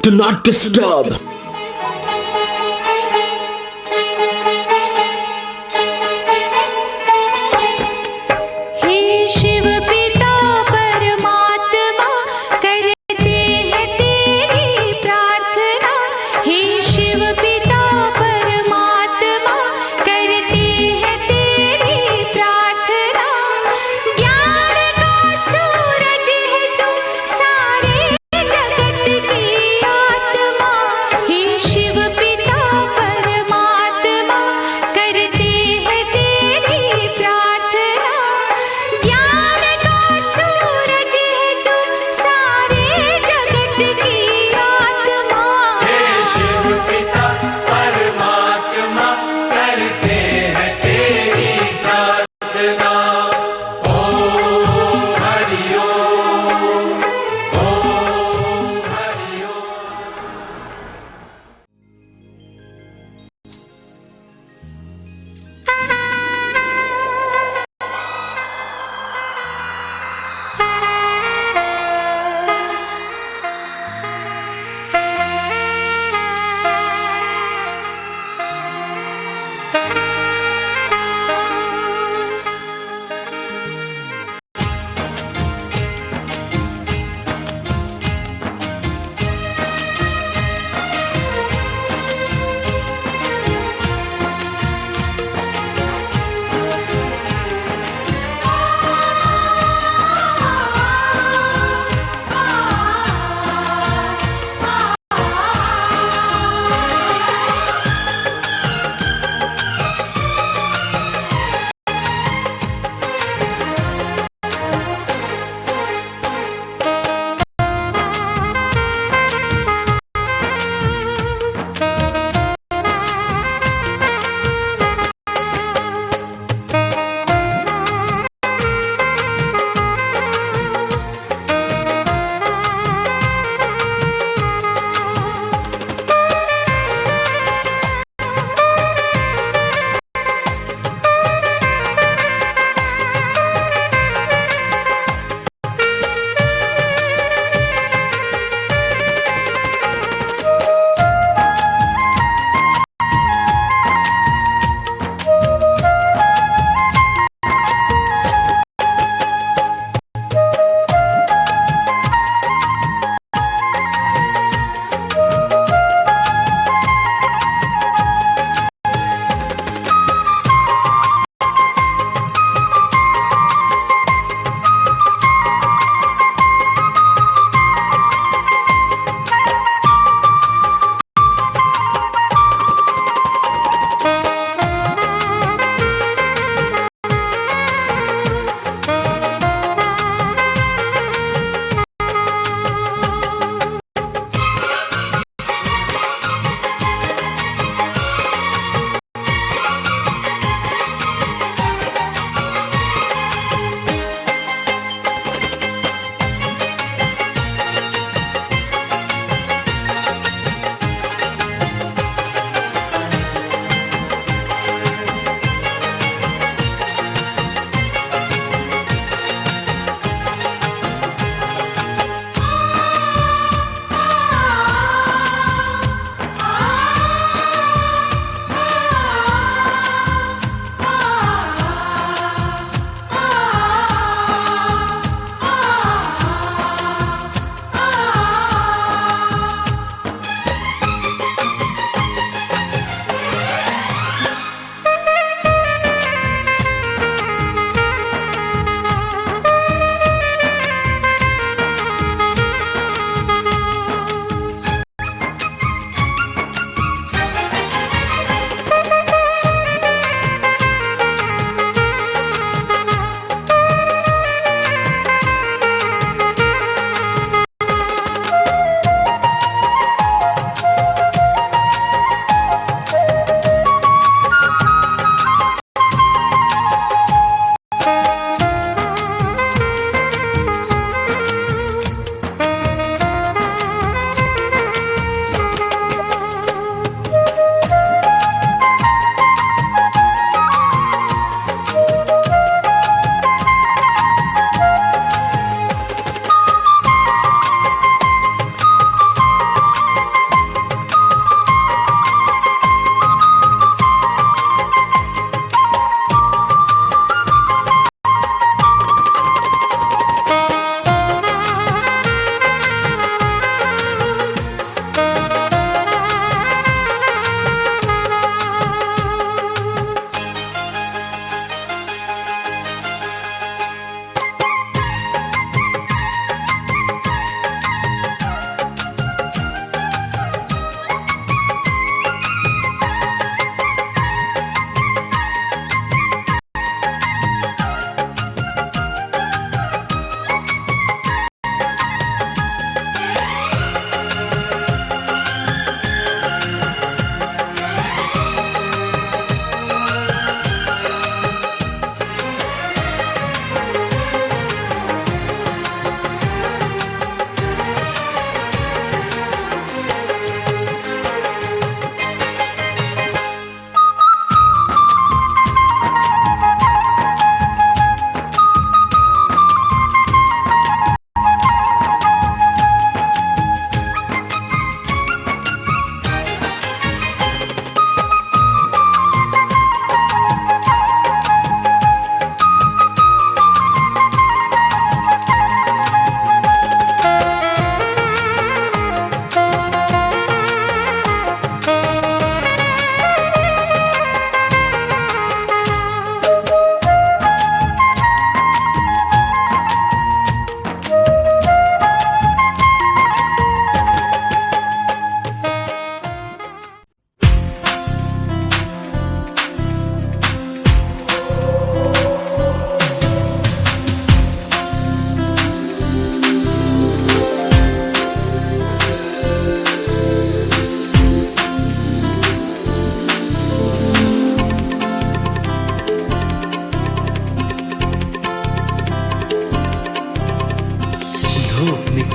Do not disturb. हे शिव पिता परमात्मा करते हैं तेरी प्रार्थना। हे शिव पिता परमात्मा करते हैं तेरी प्रार्थना। ज्ञान का सूरज है तू सारे जगत की आत्मा। हे शिव पिता परमात्मा करते हैं तेरी प्रार्थना। ज्ञान का सूरज है तू सारे जगत की आत्मा। हे शिव पिता परमात्मा करते हैं तेरी प्रार्थना। ओम हरि ओम, ओम हरि ओम।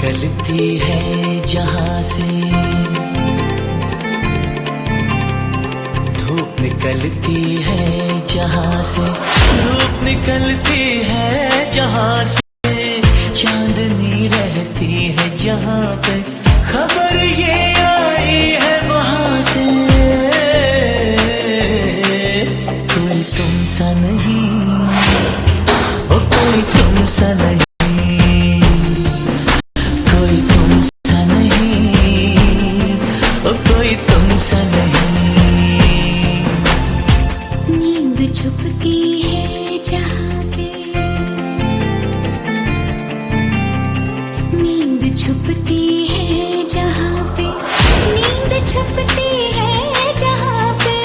निकलती है जहाँ से, धूप निकलती है जहाँ से, धूप निकलती है जहाँ से, चांदनी रहती है जहाँ पे, खबर ये आई है वहाँ से, कोई तुम सा नहीं, ओ कोई तुम सा नहीं, कोई तुम सा नहीं, ओ कोई तुम सा नहीं। नींद छुपती है जहाँ पे, नींद छुपती है जहाँ पे, नींद छुपती है जहाँ पे,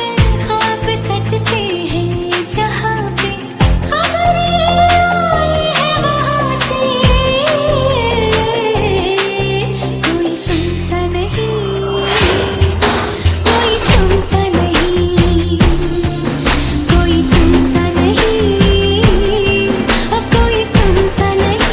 ख्वाब सजते हैं जहाँ पे, खबर ये आई है वहाँ से, कोई तुम सा नहीं, कोई तुम सा नहीं, कोई तुम सा नहीं, कोई तुम सा नहीं।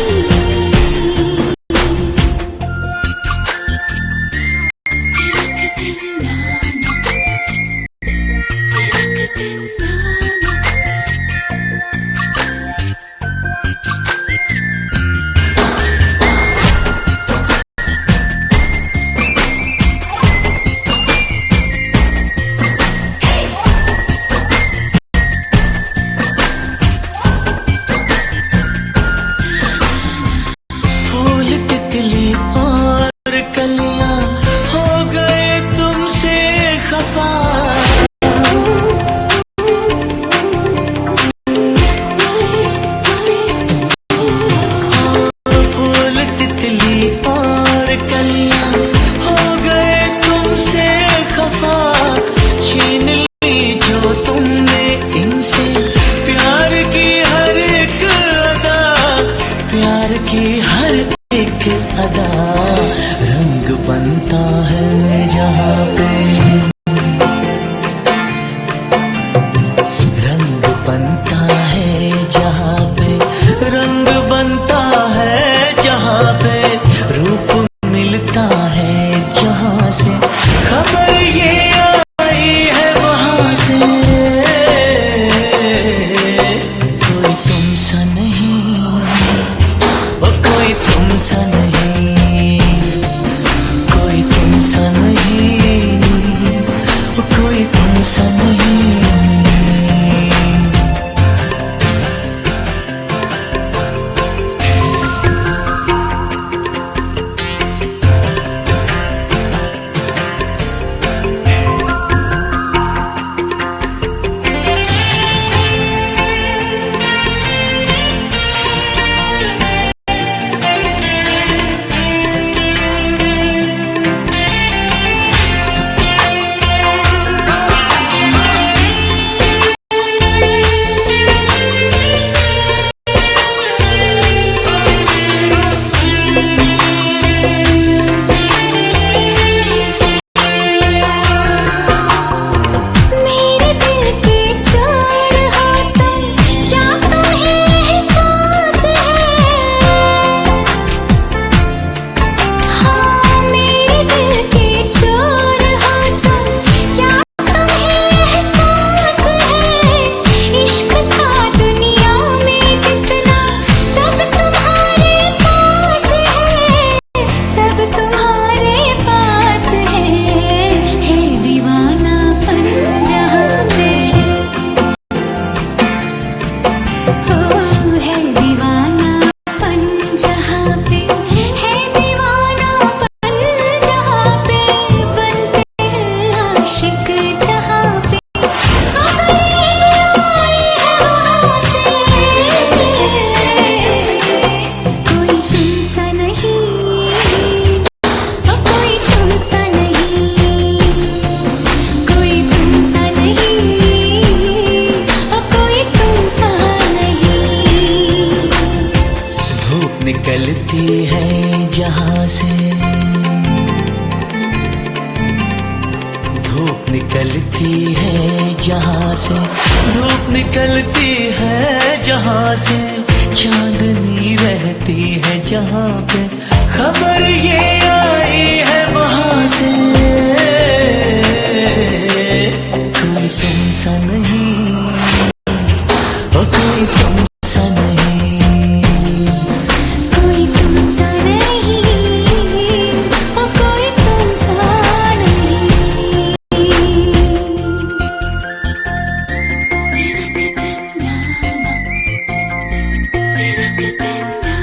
फूल तितली और कलियां हो गए तुमसे खफा, फूल तितली और कलियां हो गए तुमसे खफा, छीन ली जो तुमने इनसे प्यार की हर एक अदा, प्यार की हर एक अदा, रंग बनता है जहाँ पे, रंग बनता है जहाँ पे, रंग बनता है जहाँ पे, रूप मिलता है जहाँ से, खबर ये आई है वहाँ से, कोई तुम सा नहीं, ओ कोई तुम सा नहीं, कोई तुम सा नहीं, ओ कोई तुम सा नहीं। मेरे दिल के चोर हो तुम, क्या तुम्हें एहसास है? हाँ मेरे दिल के चोर हो तुम, क्या तुम्हें एहसास है? इश्क था दुनिया में जितना, सब तुम्हारे पास है, सब तुम्हारे पास है दीवानापन जहाँ पे, हो है दीवानापन जहाँ पे, है दीवानापन जहाँ पे, बनते हैं आशिक जहाँ पे, खबर ये आई है वहाँ से, कोई तुम सा नहीं, ओ कोई तुम सा नहीं, कोई तुम सा नहीं, ओ कोई तुम सा नहीं। धूप निकलती है जहाँ से, धूप निकलती है जहाँ से, धूप निकलती है जहाँ से, चांदनी रहती है जहाँ पे, खबर ये आई है वहां से, कोई तुमसा नहीं, ओ कोई तुमसा नहीं, कोई तुमसा नहीं, ओ कोई तुमसा नहीं। तिनक तन्नाना, तिनक तन्नाना,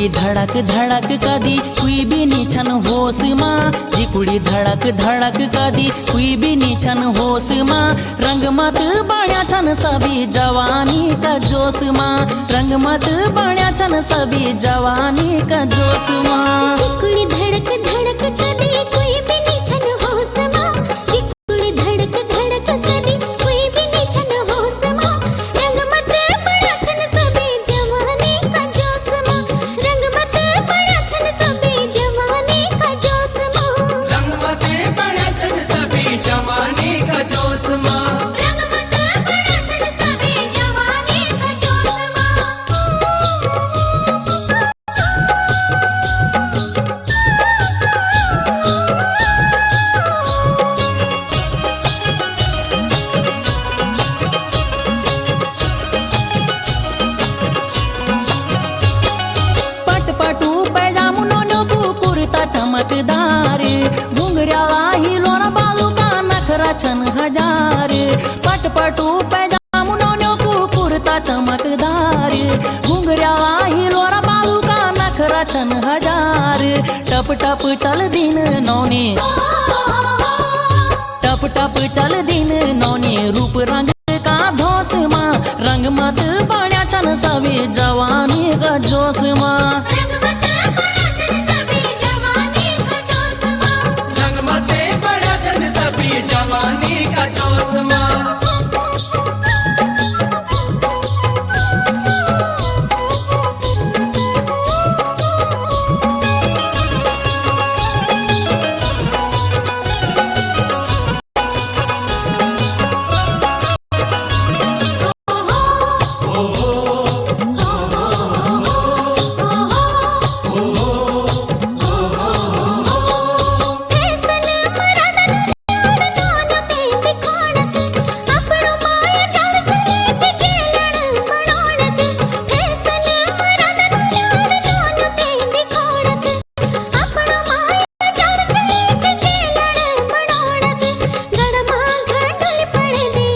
कुड़ी धड़क धड़क कदी कुई भी नीछन होश माँ, जी कुड़ी धड़क धड़क कदी कुई भी नीछन होश माँ। रंग मत बाण्या छन सभी जवानी का जोश माँ, रंग मत बाण्या छन सभी जवानी का जोश माँ। चिकुड़ी धड़क धड़क कदी कोई भी नीछन होश माँ, चिकुड़ी धड़क धड़क कदी कोई भी नीछन होश माँ। रंग मत बड़ा छन सभी जवानी का जोश माँ, रंग मत बड़ा छन सभी जवानी का जोश माँ। रंग मत बड़ा छन सभी जवानी का जोश माँ, रंग मत बड़ा छन सभी जवानी का जोश माँ। पट पटू पैजामू नो कुर्ता चमकदार, घुंघरा हिलोरा बालू का नखरा छन हजार। पट पटू पैजामू नो कुर्ता चमकदार, घुंघरा हिलोरा बालू का नखरा छन हजार। टप टप चल दिन नौने, टप टप चल दिन नौने, रूप रंग का धोस माँ। रंग मत बाण्या छन सभी जवानी का जोश माँ। रंग मत बड़ा छन सभी जवानी का जोश माँ। रंग मत बड़ा छन सभी जवानी का जोश माँ। फैसल मरदन न्याड़ नौन ते सिखाड़त, अपनो माया जाल सलीब के लड़ मड़ोड़त। फैसल मरदन न्याड़ नौन ते सिखाड़त, अपनो माया जाल सलीब के लड़ मड़ोड़त। गड़मा घंडुल पड़ दी,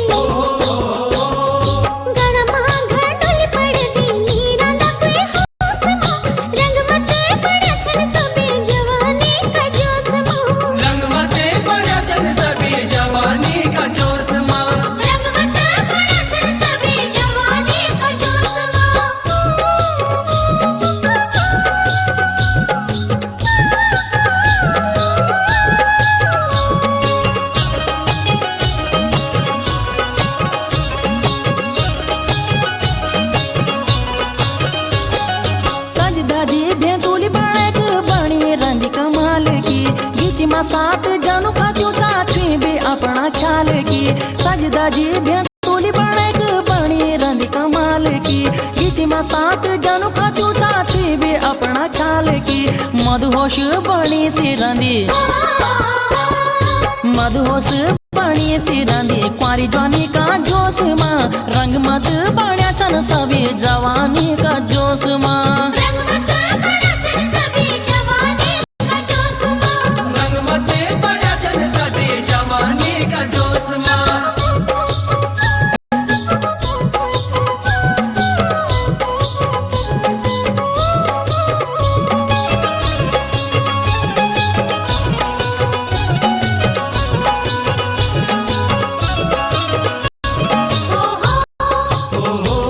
गड़मा घंडुल पड़ दी, नीरा ना कोई होश माँ। रंग मत बड़ा छन सभी जवानी का जोश माँ, रंग मत बड़ा छन सभी जवानी का जोश माँ। रंग मत बड़ा छन सभी जवानी का जोश माँ। सज धजी भेंतुली बाड़क बणी रंज कमाल की, गीच मा सात जानू खात्यो चाची भी अपना ख्याल की। सज धजी भेंतुली बाड़क बणी रंज कमाल की, गीच मा सात जानू खात्यो चाची भी अपना ख्याल की। मधुहोश बणी सी रंदी, मधुहोश बणी सी रंदी, कुंवारी जवानी का जोश माँ। रंग मत बाण्या छन सभी जवानी का जोश माँ। रंग मत बड़ा छन सभी जवानी का जोश माँ। रंग मत बड़ा छन सभी जवानी का जोश माँ। ओ हो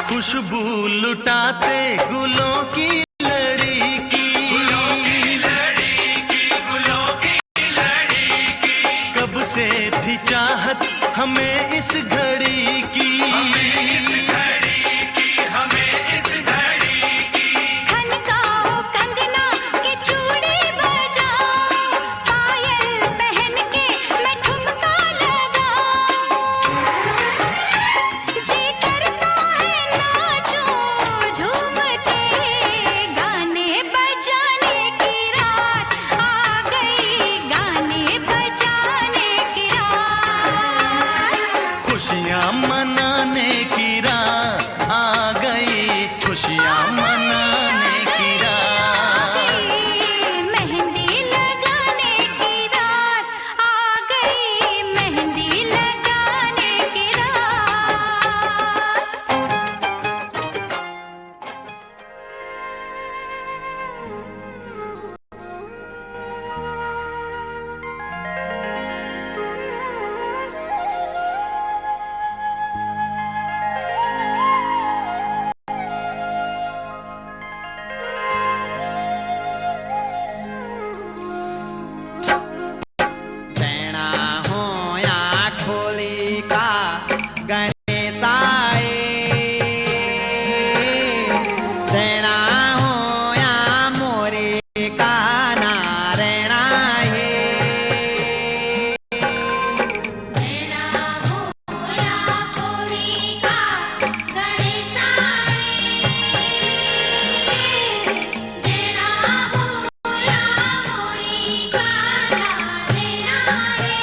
खुशबू लुटाते गुलों की लड़ी की, कब से थी चाहत हमें इस घड़ी की, खनकाओ कंगना की चूड़ी बजाओ, पायल पहन के मैं ठुमका लगाऊं, जी करता है नाचूं झूम के, गाने बजाने की रात आ गई, गाने बजाने की रात, खुशियाँ मनाने की रात आ गई, खुशियाँ मनाने की रात। मेहंदी लगाने की रात आ गई, मेहंदी लगाने की रात। का गणेशाए देना हो या मोरे का नारायणा है देना हो या मोरे का गणेशाए देना हो या मोरे का नारायणा है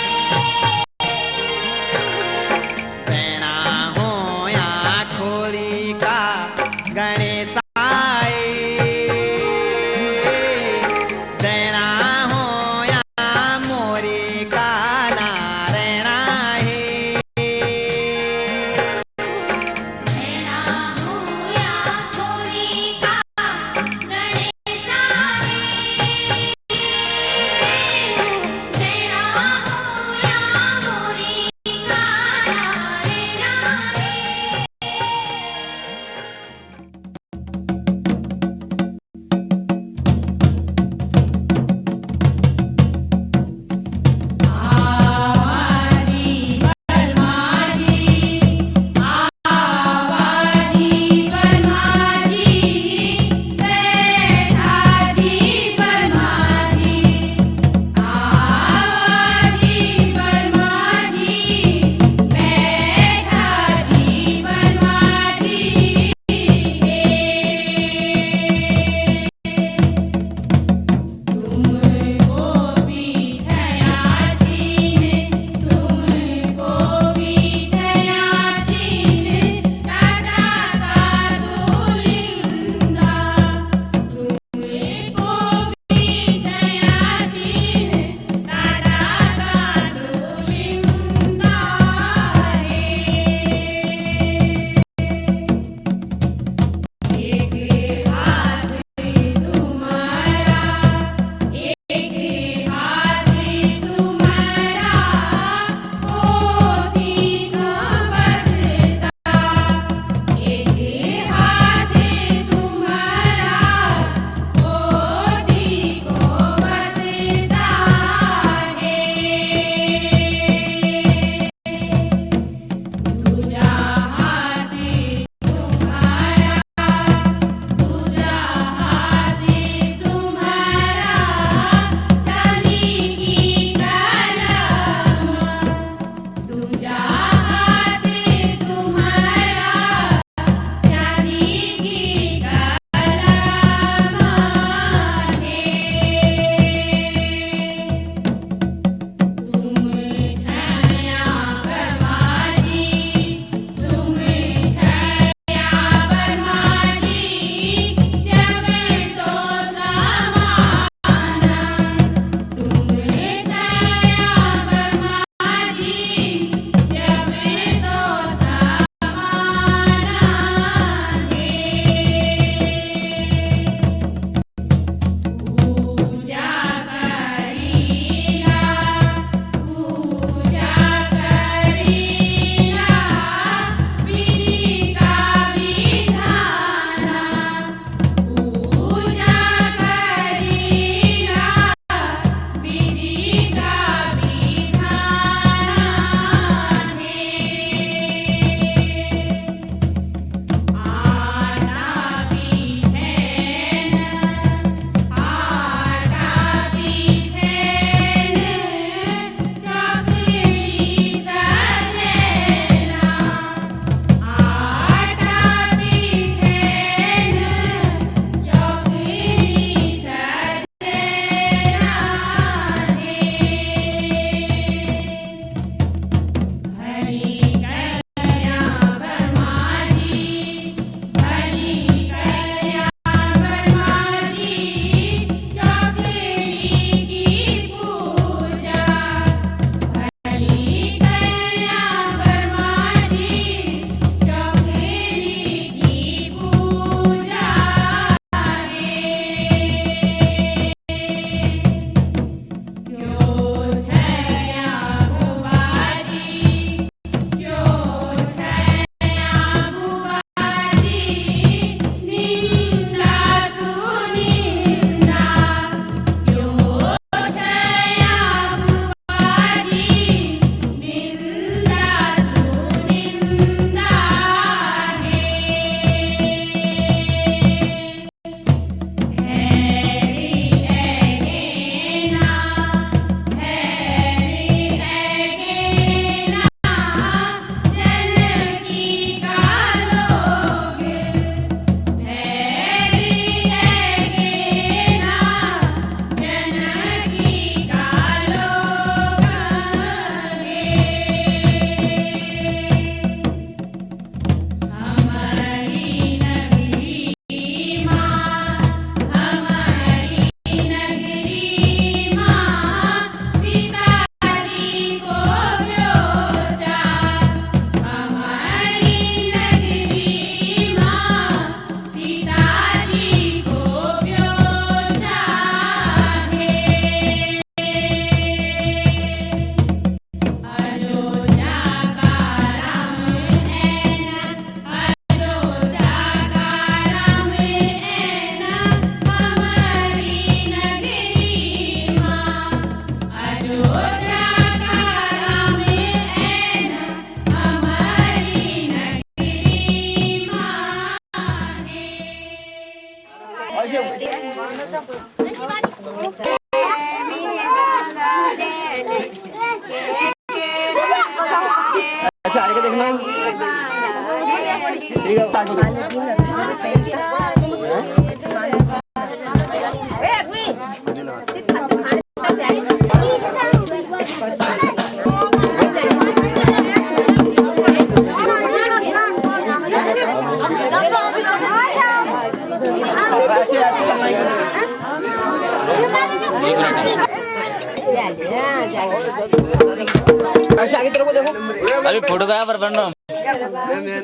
अभी फोटोग्राफर बन रहा हूँ।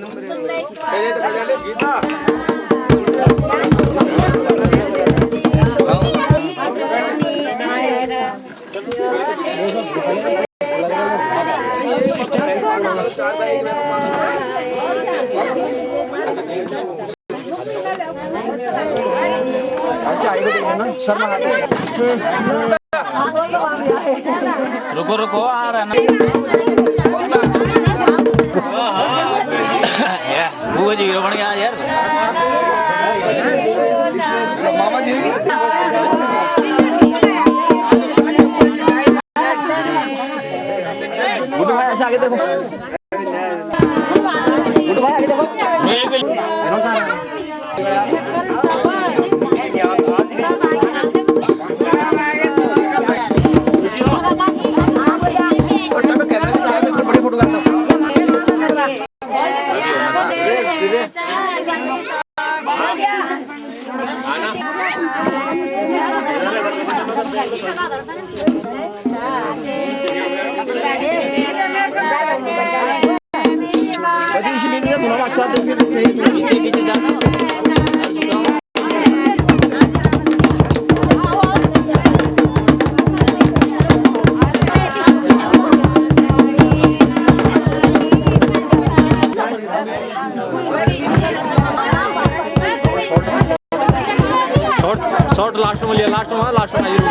रुको रुको आ रहा है ना वो जी हीरो बन गया यार मामा जी गुड्डू भाई ऐसे आगे देखो गुड्डू भाई आगे देखो शॉर्ट लास्ट में लिया लास्ट में आइए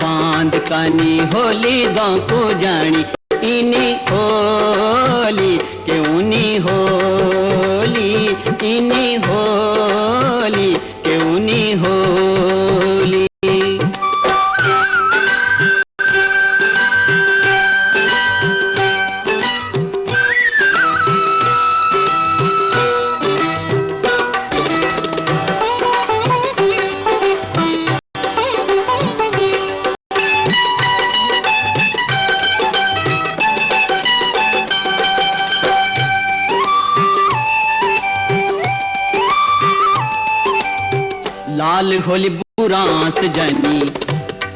बांध कानी होली गाँव को जानी इनी होली क्यों नी होली इनी होली क्यों नी होली लाल होली बुरांस जनी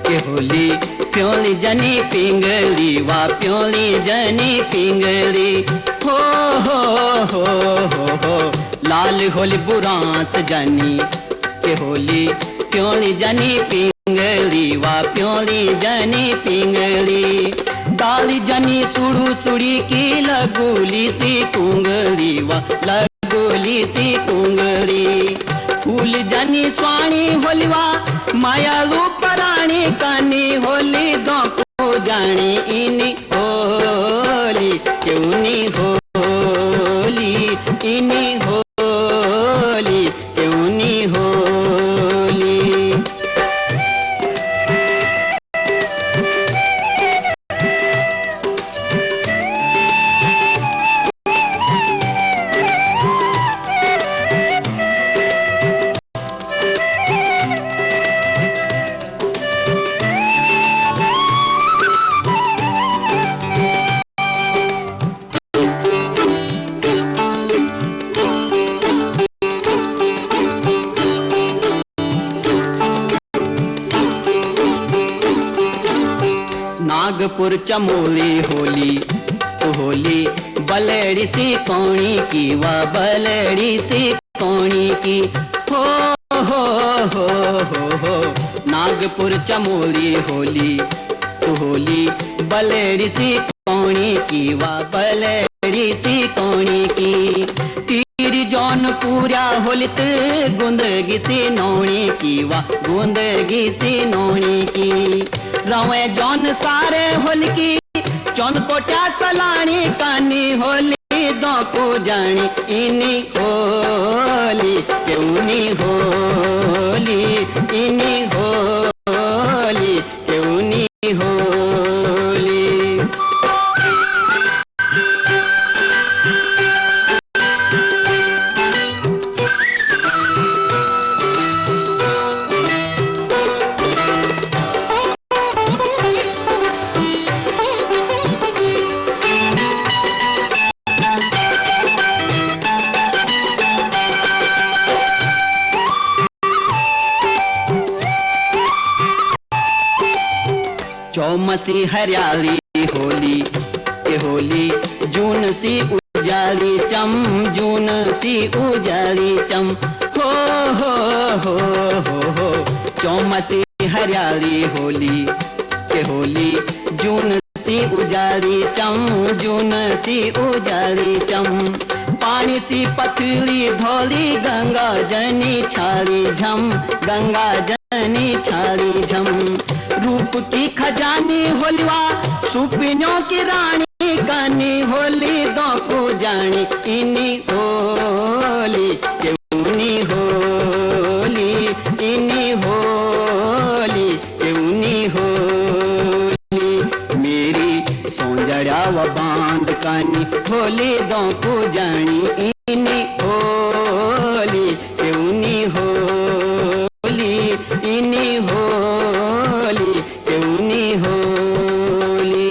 के होली प्योली जनी पिंगली वा प्योली जनी पिंगली हो लाल होली बुरांस जनी के होली प्योली जनी पिंगली वा प्योली जनी पिंगली डाली जनी सुड़ू सुड़ी की लगोली सी कुंगली वा लगोली सी कुंगली फूल जनी स्वाणी होलिवा मायालू पराणी कानी होली दो को जानी इनी होली क्यों नी होली इनी होली क्यों नी होली नागपुर चमोली होली तो होली बलड़ी सी कौणी की वा बलड़ी सी कौणी की हो हो हो हो नागपुर चमोली होली तो होली बलड़ी सी कौणी की वा बलड़ी सी कौणी की तीर जौन पूरा होलित गुंदगी सी नौणी की वा गुंदगी सी नौणी की रवे जौन सारे होलकी चौंद कोट्या सलाणी कानी होली दो को जानी इनी होली क्योंनी होली इनी होली क्योंनी होली चौमसी हरियाली होली के होली जून सी उजाली चम जून सी उजाली चम हो हो हो हो चौमसी हरियाली होली के होली जून सी उजाली चम जून सी उजाली चम पानी सी पतली धोली गंगा जनी छाली झम गंगा जनी छाली झम रूप की खजानी होलिवा सुपिनों की रानी कानी होली दो को जानी इनी होली क्योंनी होली इनी होली क्योंनी होली मेरी सौंदर्या व बांध कानी होली दो को जानी इनी होली क्योंनी होली इनी होली क्योंनी होली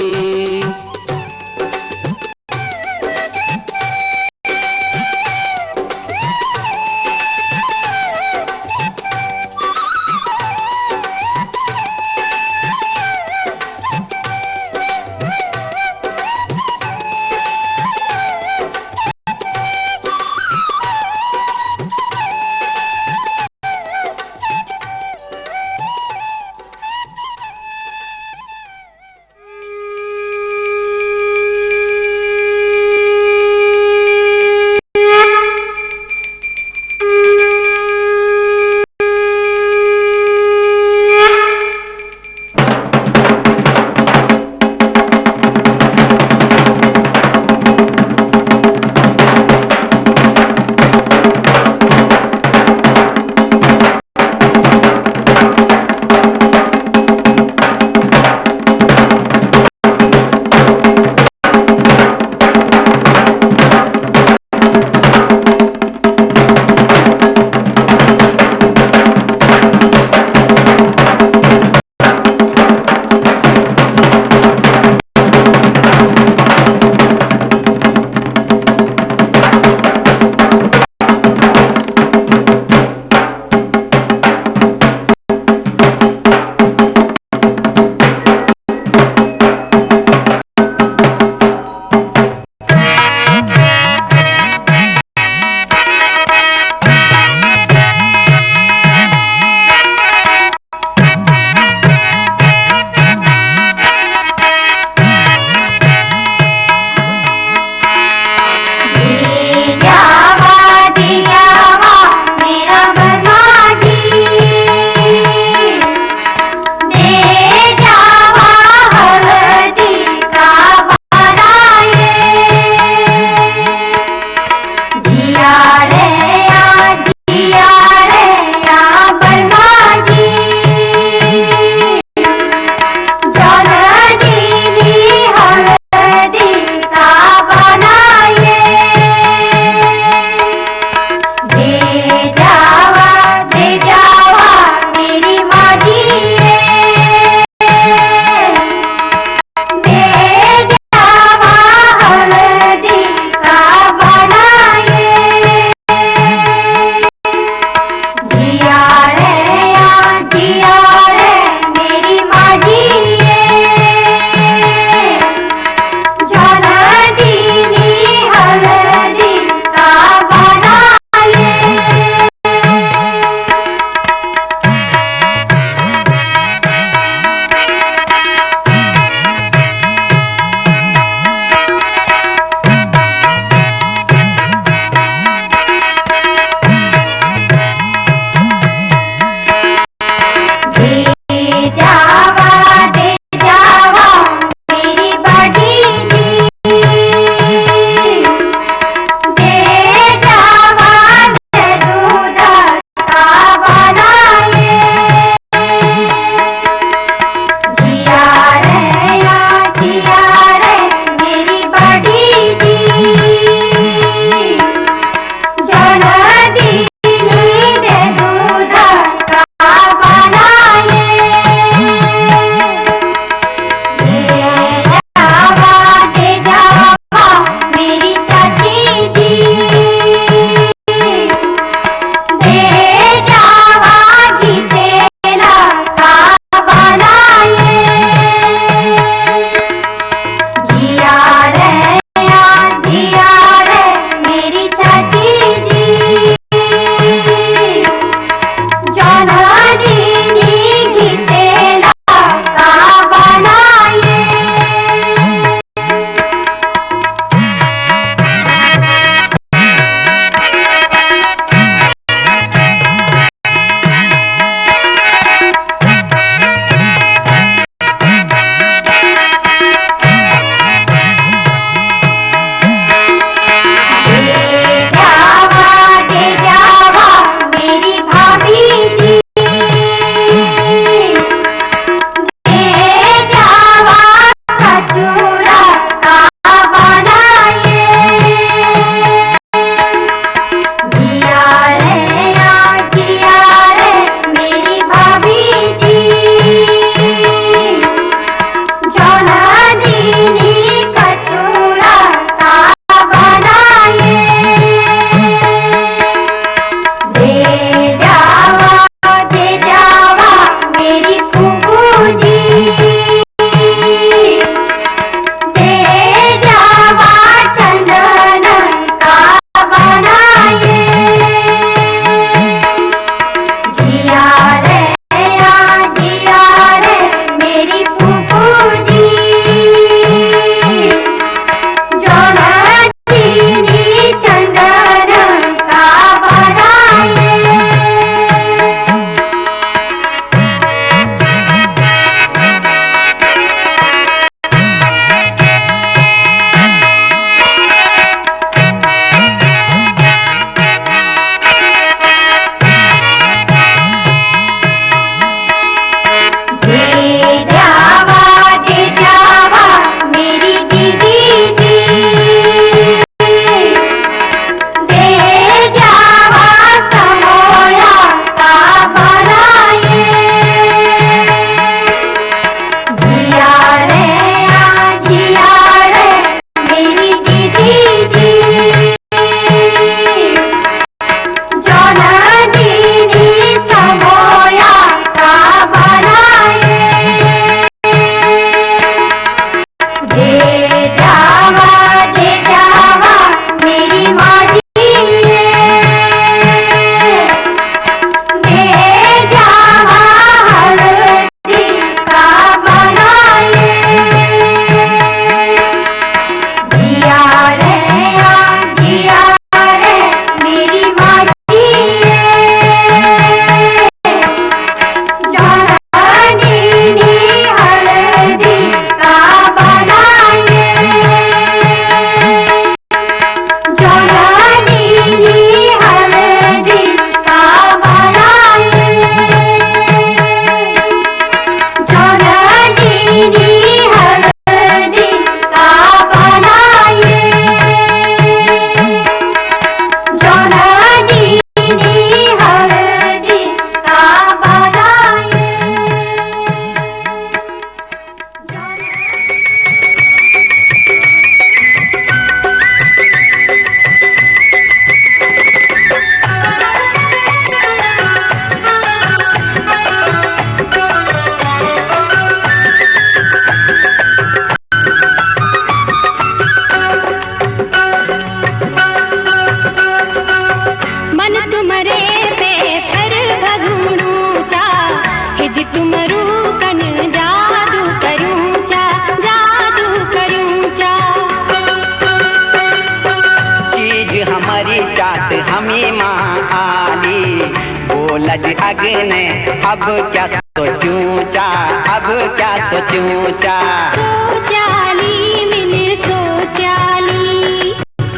अग्नि, अब क्या सोचूं चा, अब क्या सोचूं चा। सोचाली मैंने सोचाली,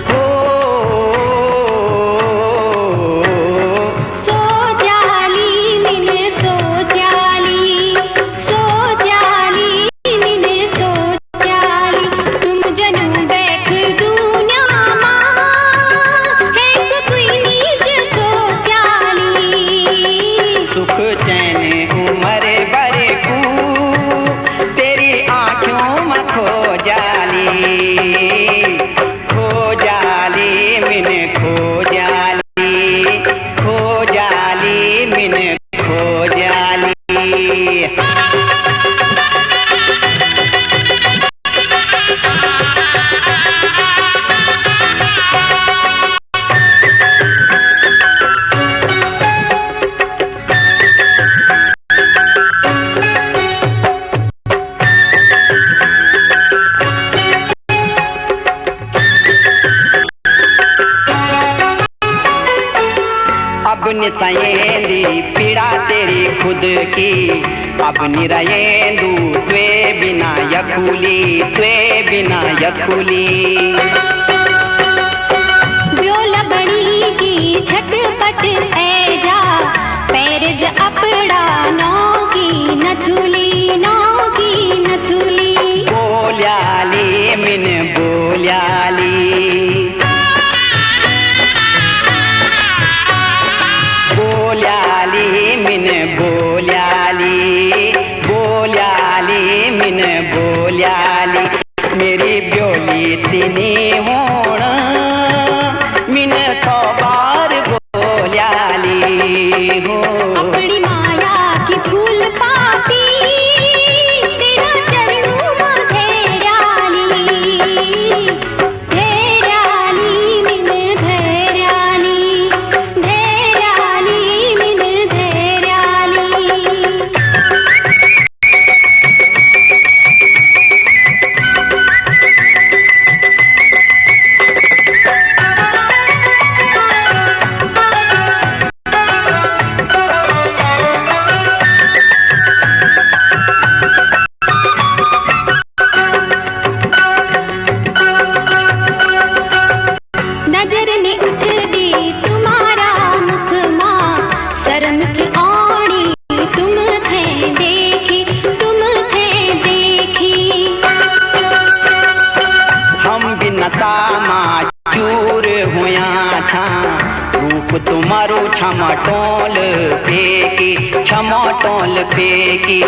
हो सोचाली मैंने सोचाली, सोचाली मैंने सोचाली। तुम जनू बैठ दुनिया मां है तो कोई नीच सोचाली। सुख चैन उम्र बड़े को तेरी आँखों में खो जाली, खो जाली मिन खो जाली, खो जाली मिन खो जाली। अब निसयेंदी पीड़ा तेरी खुद की, अब निरयेंदू त्वे बिना यकुली, त्वे बिना यकुली। ब्योल बड़ी की झटपट ऐ जा, पैरज अपड़ा नौ की नथुली, नौ की नथुली। बोल्याली मिन बोल्याली, बोल्याली मिन बोल्याली, बोल्याली मिन बोल्याली। मेरी ब्योली तिनी होण मिन 100 बार बोल्याली हो। अपनी माया की फूल पाती तेरा चरणों में धैर्याली, धैर्याली मिन धैर्याली, धैर्याली मिन धैर्याली। नजर ने उठ दी तुम्हारा मुख मां, शर्म च आनी तुम थे देखी, तुम थे देखी। हम भी नशा मा चूर हुया छा, रूप तुम्हारो छमटोल फेंकी, छमटोल फेंकी।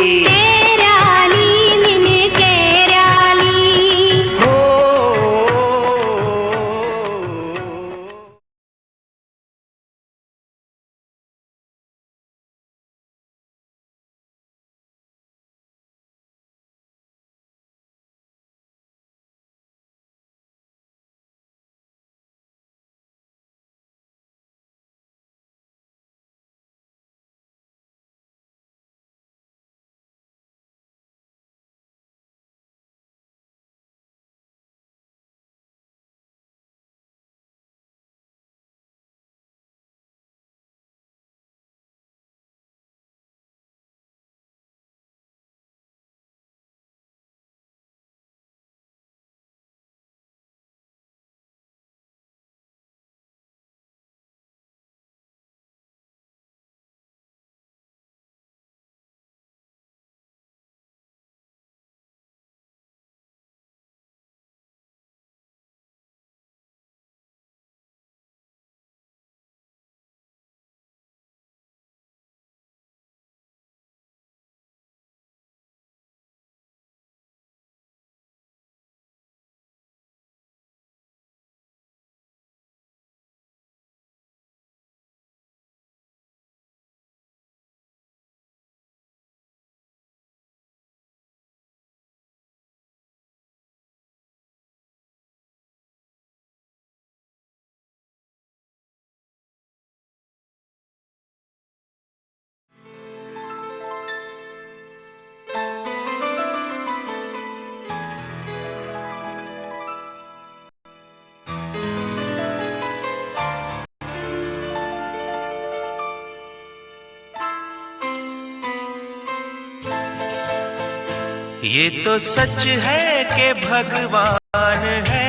ये तो सच है कि भगवान है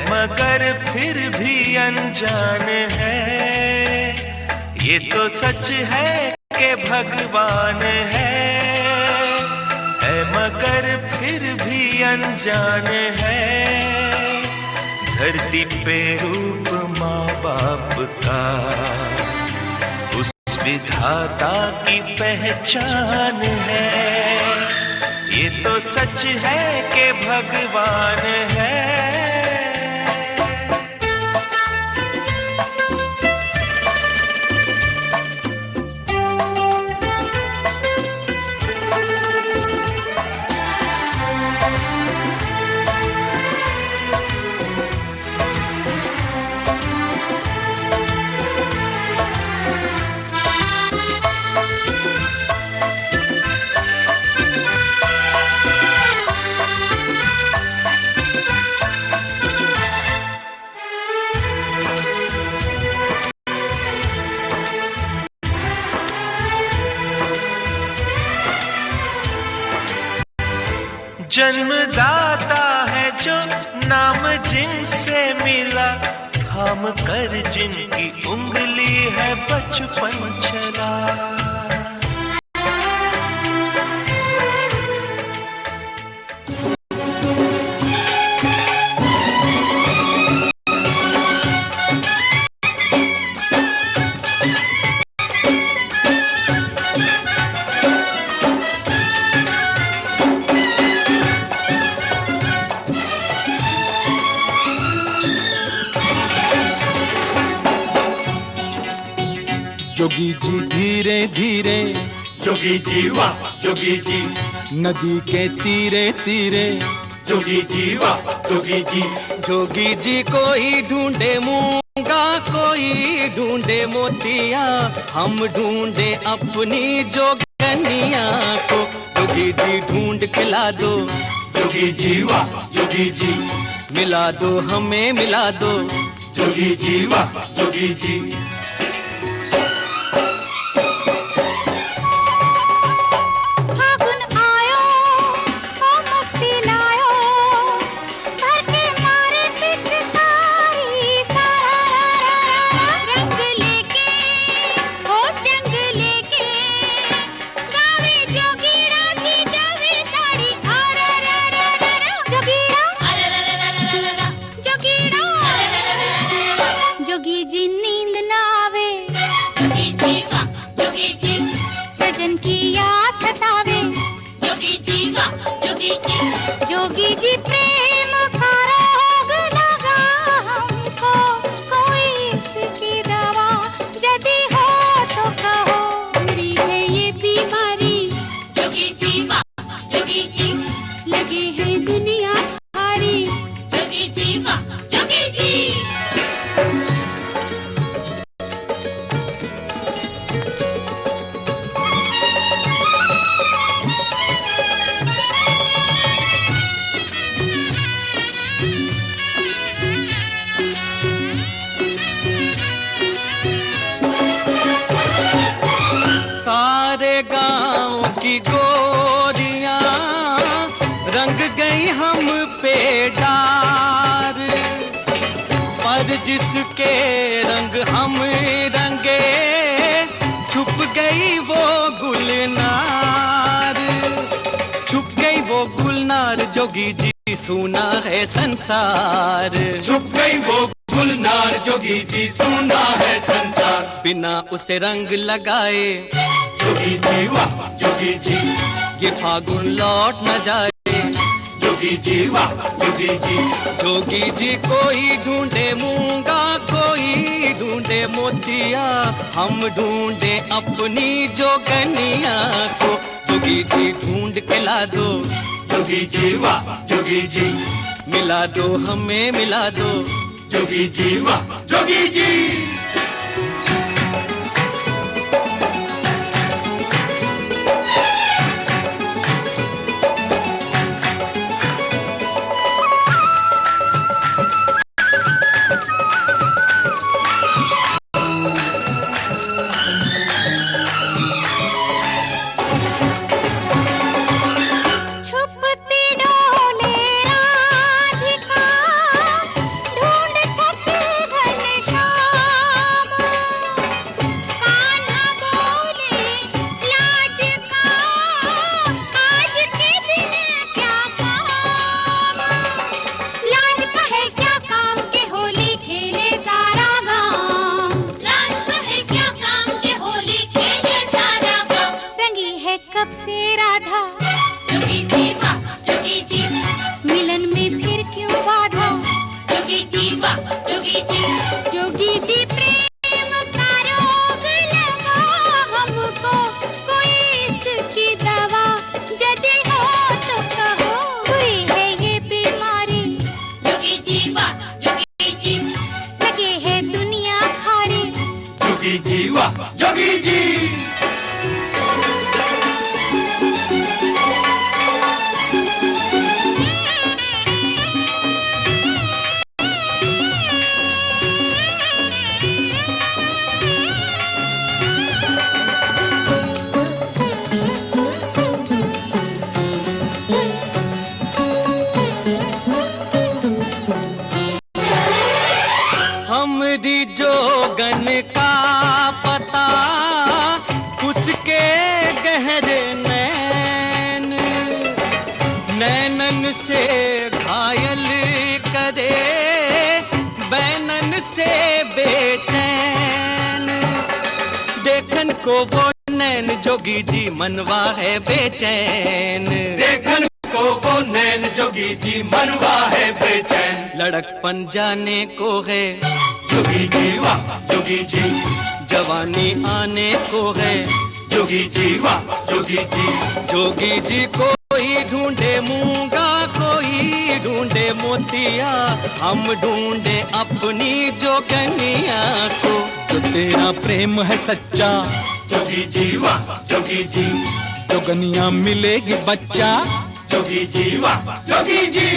मगर फिर भी अनजान है। ये तो सच है कि भगवान है मगर फिर भी अनजान है। धरती पे रूप माँ बाप का उस विधाता की पहचान है। ये तो सच है कि भगवान है। जन्मदाता है जो नाम जिनसे मिला, थाम कर जिनकी उंगली है बचपन चला। जोगी जी धीरे धीरे, जोगी जी वाह जोगी जी, नदी के तीरे तीरे, जोगी जी वाह जोगी जी। जोगी जी कोई ढूंढे मूंगा, कोई ढूंढे मोतिया, हम ढूंढे अपनी जोगनिया को। जोगी जी ढूंढ खिला दो, जोगी जी वाह जोगी जी, मिला दो हमें मिला दो, जोगी जी वाह जोगी जी। जोगी जी नींद ना आवे, जोगी जी वाह जोगी जी, सजन की याद सतावे, जोगी जी वाह जोगी जी। जोगी जी प्रेम का रोग लगा हमको, कोई इसकी दवा यदि हो तो कहो। बुरी है ये बीमारी, जोगी जी वाह जोगी जी, लगे है दुनिया सारी, जोगी जी वाह जोगी जी। सारे गांव की गोरियां रंग गई हम पे डार, पर जिसके रंग हम रंगे छुप गई वो गुलनार, छुप गई वो गुलनार। जोगी जी सुना है संसार, छुप गई वो गुलनार, जोगी जी सुना है संसार। बिना उसे रंग लगाए, जोगी जी वाह जोगी जी, ये फागुन लौट न जाए, जोगी जी वाह जोगी जी। जोगी जी कोई ढूंढे मूंगा, कोई ढूंढे मोतिया, हम ढूंढे अपनी जोगनिया को। जोगी जी ढूंढ के ला दो, जोगी जी वाह जोगी जी, मिला दो हमें मिला दो, जोगी जी वाह जोगी जी। उसके गहरे नैन नैनन से घायल करे, बैनन से बेचैन। देखन को वो नैन जोगी जी मनवा है बेचैन, देखन को वो नैन जोगी जी मनवा है बेचैन। लड़कपन जाने को है जोगी जी वाह जोगी जी, जवानी आने को है जोगी जी वाह जोगी जी। जोगी जी कोई ढूंढे मूंगा, कोई ढूंढे मोतिया, हम ढूंढे अपनी जोगनिया को। जो तेरा प्रेम है सच्चा जोगी जी वाह जोगी जी, जोगनिया मिलेगी बच्चा। जोगी जी वाह जोगी जी।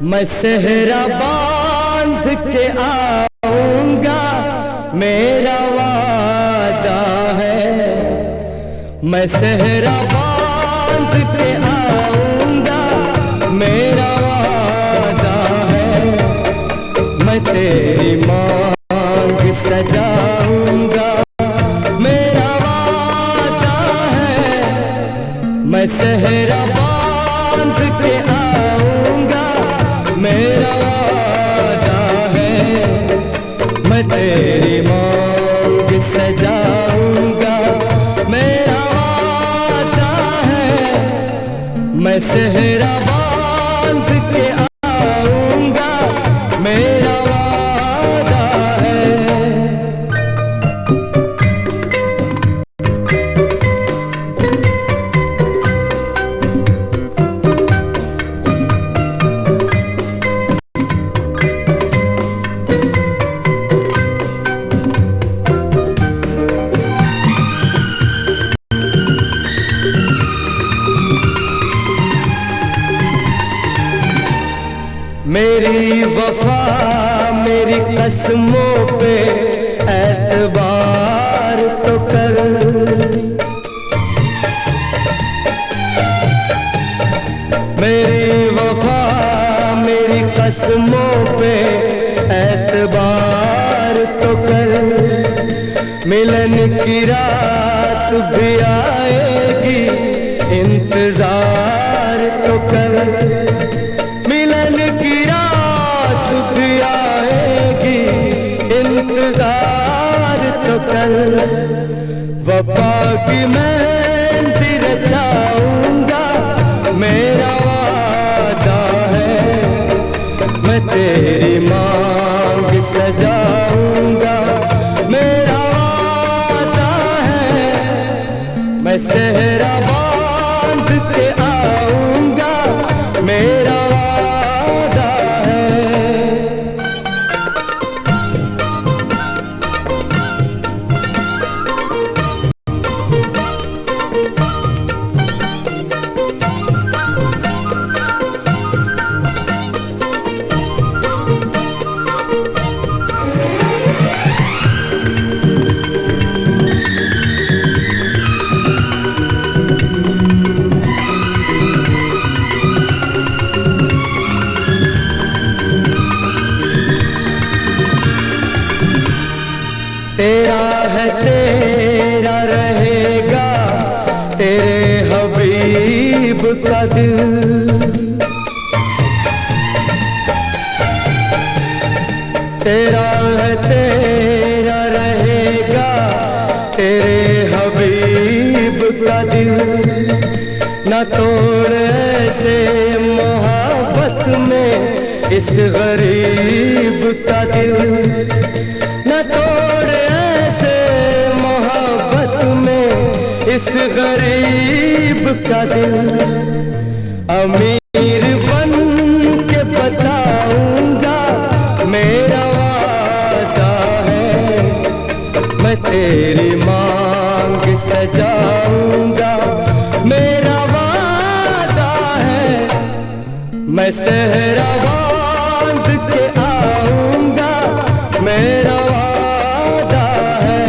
मैं सेहरा बांध के आऊंगा, मेरा वादा है। मैं सेहरा बांध के आऊंगा, मेरा वादा है। मैं तेरी मांग सजाऊंगा, मेरा वादा है। मैं सेहरा बांध के आऊंगा, मेरा वादा है। मैं तेरी मांग सजाऊंगा, मेरा वादा है। मैं सेहरा बांध के आऊंगा, मेरा वादा है। मेरी वफा मेरी कसमों पे एतबार तो कर। मेरी वफा मेरी कसमों पे एतबार तो कर। मिलन की रात भी आएगी, इंतजार तो कर। मिलन की रात भी आएगी, इंतजार तो कर। वफा की मेहंदी रचाऊंगा, मेरा वादा है। मैं तेरी मांग सजाऊंगा, मेरा वादा मैं सेहरा बांध के आऊंगा, मेरा वादा है। तेरा है तेरा रहेगा, तेरे हबीब का दिल। तेरा है तेरा रहेगा, तेरे हबीब का दिल। न तोड़ ऐसे मोहब्बत में इस गरीब का दिल, न तोड़ ऐसे मोहब्बत में इस गरीब का दिल। अमीर बन के बताऊंगा, मेरा वादा है। मैं तेरी मांग सजाऊंगा, मेरा वादा है। मैं सेहरा बांध के आऊंगा, मेरा वादा है।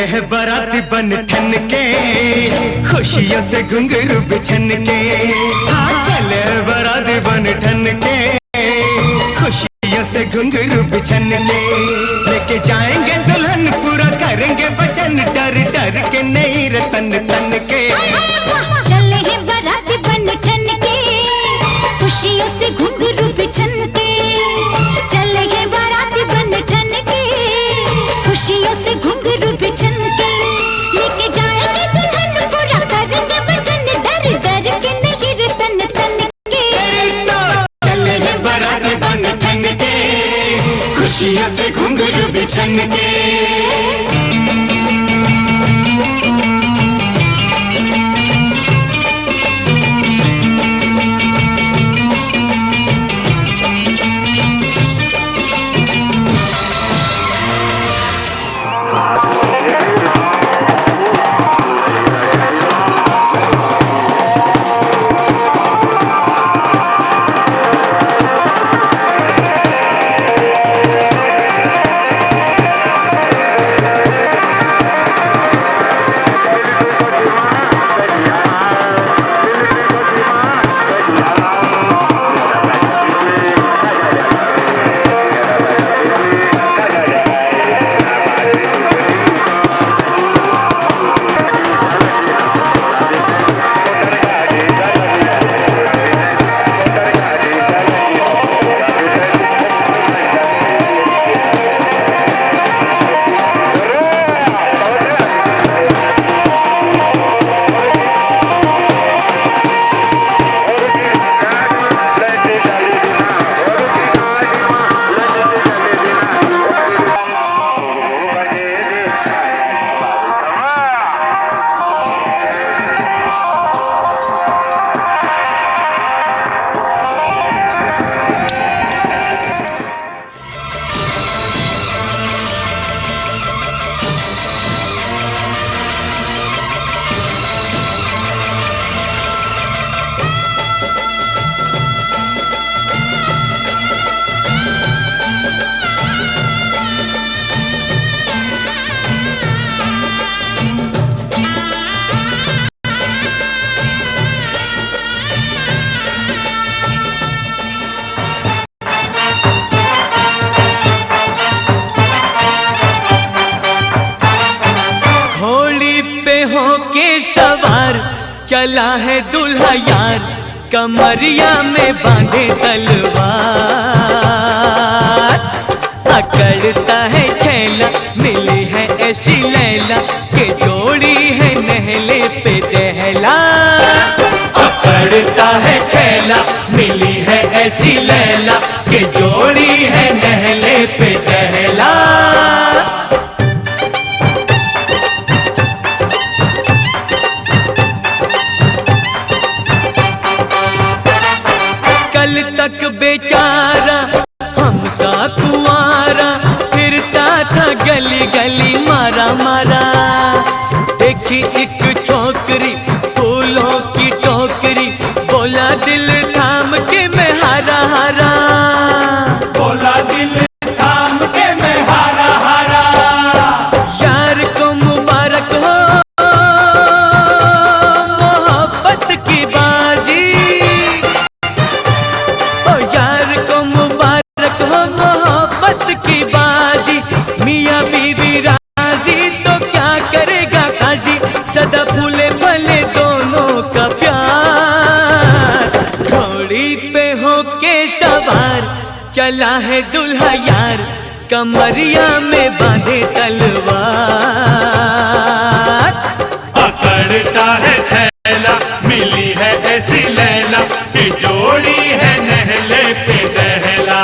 है बाराती बन ठन के, खुशियों से घुंघरू बिछन के। हाँ चले बाराती बन ठन के, खुशियों से घुंघरू बिछन के, लेके जाएंगे दुल्हन पूरा करेंगे वचन, डर डर के नहीं रे तन तन के। चले हैं बाराती बन ठन के, खुशियों से घुंघरू बिछन के। चले हैं बाराती बन ठन के, खुशियों से घुंघरू बिछन के। लेके जाएंगे दुल्हन पूरा करेंगे वचन, डर डर के नहीं रे तन तन के। चले हैं बाराती बन ठन के, खुशियों से घुंघरू बिछन के। सवार चला है दूल्हा यार, कमरिया में बांधे तलवार। अकड़ता है छैला, मिली है ऐसी लैला के जोड़ी है नहले पे दहला। अकड़ता है छैला, मिली है ऐसी लैला के जोड़ी है नहले पे दहला। कल तक बेचारा हमसा कुआरा, फिरता था गली गली मारा मारा। देखी एक छोकरी फूलों की टोकरी, बोला दिल थाम के मैं हारा हारा। बोला दिल थाम के मैं हारा हारा। यार को मुबारक हो मोहब्बत की बाजी, ओ यार को मुबारक हो मोहब्बत की बाजी। मियाँ बीवी राजी तो क्या करेगा काजी, सदा फूले फले दोनों का प्यार। घोड़ी पे होके सवार चला है दूल्हा यार, कमरिया में बांधे तलवार। पकड़ता है छैला, मिली है ऐसी लैला कि जोड़ी है नहले पे दहला।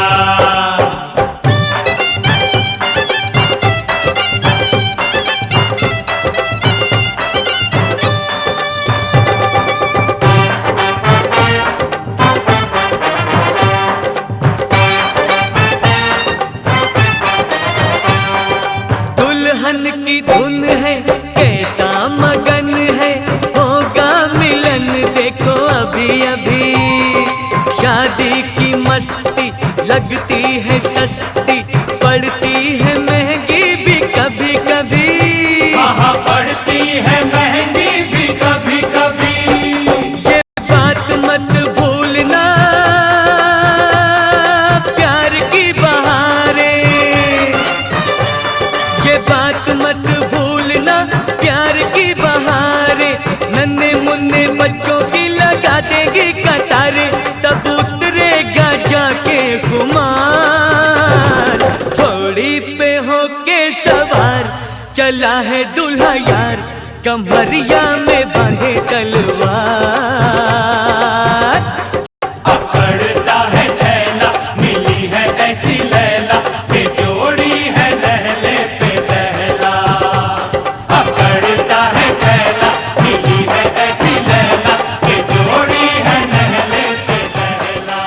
दुल्हन की धुन है कैसा मगन है, होगा मिलन देखो अभी अभी। शादी की मस्ती लगती है सस्ती, पड़ती है महंगी भी कभी कभी। वहाँ पड़ती है महंगी भी कभी कभी। ये बात मत भूलना, प्यार की बात तब उतरेगा जाके खुमार। घोड़ी पे होके सवार चला है दूल्हा यार, कमरिया में बांधे तलवार। पकड़ता है छैला मिली है ऐसी लैला, ये जोड़ी है लहले पे दहला। पकड़ता है छैला मिली है ऐसी लैला, ये जोड़ी है लहले पे दहला।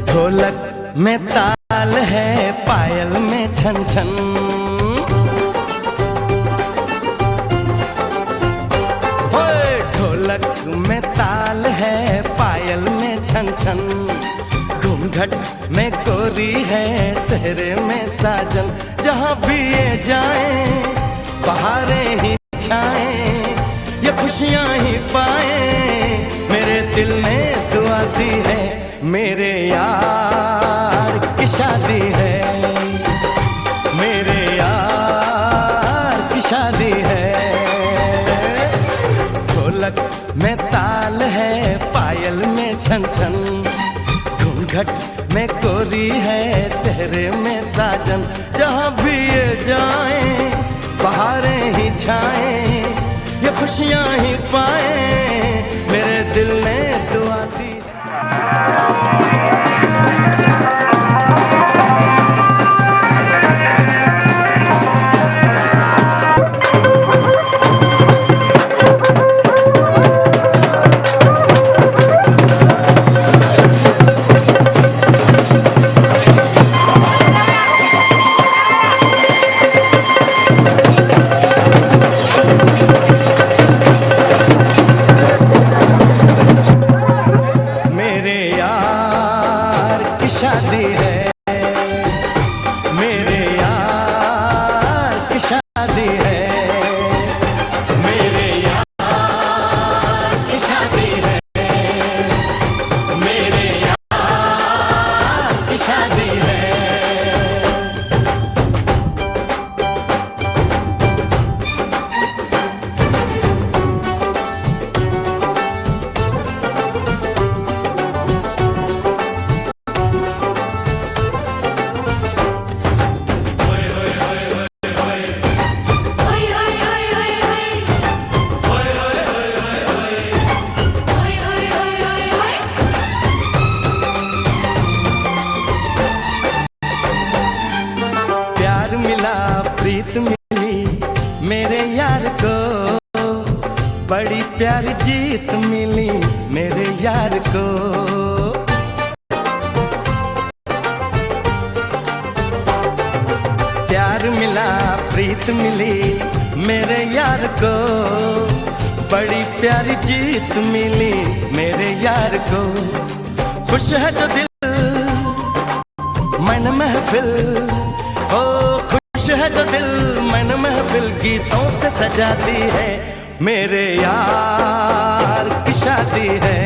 ढोलक में ताल है पायल में छन छन, ओए ढोलक में ताल है पायल में छन छन। घूंघट में गोरी है सेहरे में साजन, जहाँ भी ये जाए बहारें ही छाए, ये खुशियाँ ही पाए। मेरे दिल में दुआ दी है, मेरे यार की शादी है, मेरे यार की शादी है। ढोलक में ताल है पायल में छन छन, घूंघट में कोरी है सेहरे में साजन, जहाँ भी ये जाए बहारें ही छाए, ये खुशियाँ ही पाए। मेरे दिल ने दुआ दी। मेरे यार की शादी है, मेरे यार की शादी है, मेरे यार की शादी है, मेरे यार की शादी है। प्यार मिला प्रीत मिली मेरे यार को, बड़ी प्यारी जीत मिली मेरे यार को। प्यार मिला प्रीत मिली मेरे यार को, बड़ी प्यारी जीत मिली मेरे यार को। खुश है जो दिल मन महफिल, ओ खुश है जो दिल मन महफिल, गीतों से सजाती है, मेरे यार की शादी है।